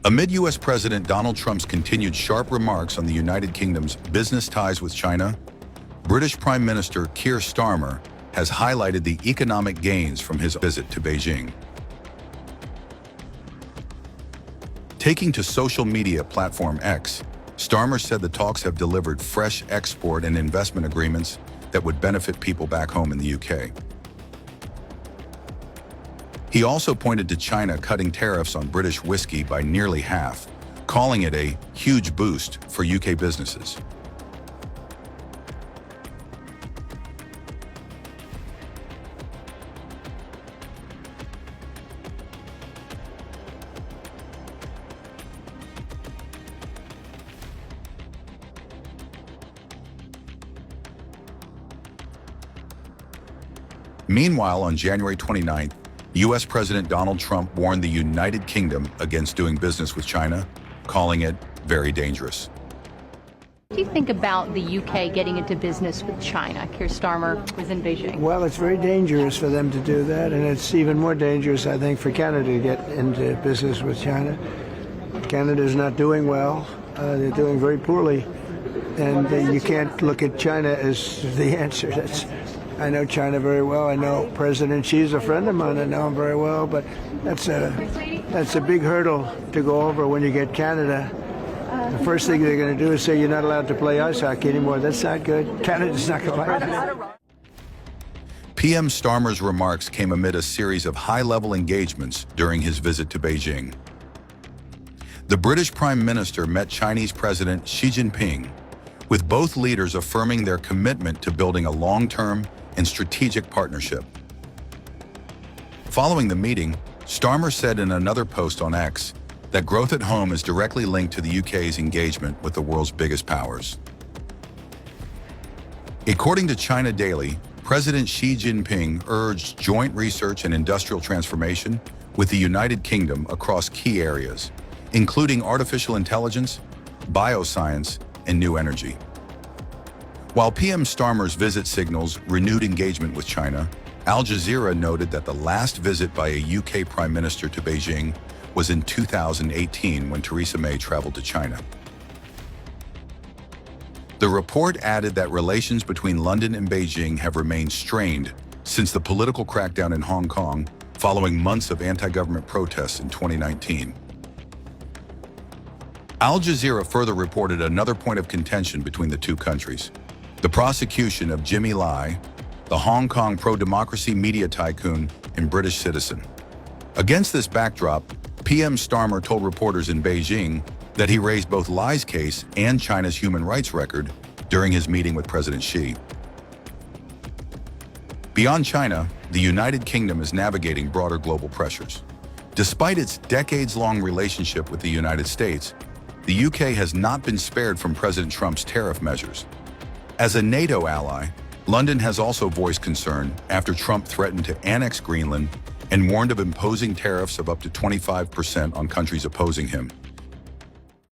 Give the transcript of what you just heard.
Amid U.S. President Donald Trump's continued sharp remarks on the United Kingdom's business ties with China, British Prime Minister Keir Starmer has highlighted the economic gains from his visit to Beijing. Taking to social media platform X, Starmer said the talks have delivered fresh export and investment agreements that would benefit people back home in the UK. He also pointed to China cutting tariffs on British whiskey by nearly half, calling it a huge boost for UK businesses. Meanwhile, on January 29th, U.S. President Donald Trump warned the United Kingdom against doing business with China, calling it very dangerous. What do you think about the UK getting into business with China? Keir Starmer was in Beijing. Well, it's very dangerous for them to do that, and it's even more dangerous, I think, for Canada to get into business with China. Canada is not doing well. They're doing very poorly, and you can't look at China as the answer. I know China very well. I know President Xi's a friend of mine. I know him very well, but that's a big hurdle to go over when you get Canada. The first thing they're going to do is say you're not allowed to play ice hockey anymore. That's not good. Canada's not going to like that. PM Starmer's remarks came amid a series of high-level engagements during his visit to Beijing. The British Prime Minister met Chinese President Xi Jinping, with both leaders affirming their commitment to building a long-term and strategic partnership. Following the meeting, Starmer said in another post on X that growth at home is directly linked to the UK's engagement with the world's biggest powers. According to China Daily, President Xi Jinping urged joint research and industrial transformation with the United Kingdom across key areas, including artificial intelligence, bioscience, and new energy. While PM Starmer's visit signals renewed engagement with China, Al Jazeera noted that the last visit by a UK Prime Minister to Beijing was in 2018 when Theresa May traveled to China. The report added that relations between London and Beijing have remained strained since the political crackdown in Hong Kong following months of anti-government protests in 2019. Al Jazeera further reported another point of contention between the two countries: the prosecution of Jimmy Lai, the Hong Kong pro-democracy media tycoon and British citizen. Against this backdrop, PM Starmer told reporters in Beijing that he raised both Lai's case and China's human rights record during his meeting with President Xi. Beyond China, the United Kingdom is navigating broader global pressures. Despite its decades-long relationship with the United States, the UK has not been spared from President Trump's tariff measures. As a NATO ally, London has also voiced concern after Trump threatened to annex Greenland and warned of imposing tariffs of up to 25% on countries opposing him.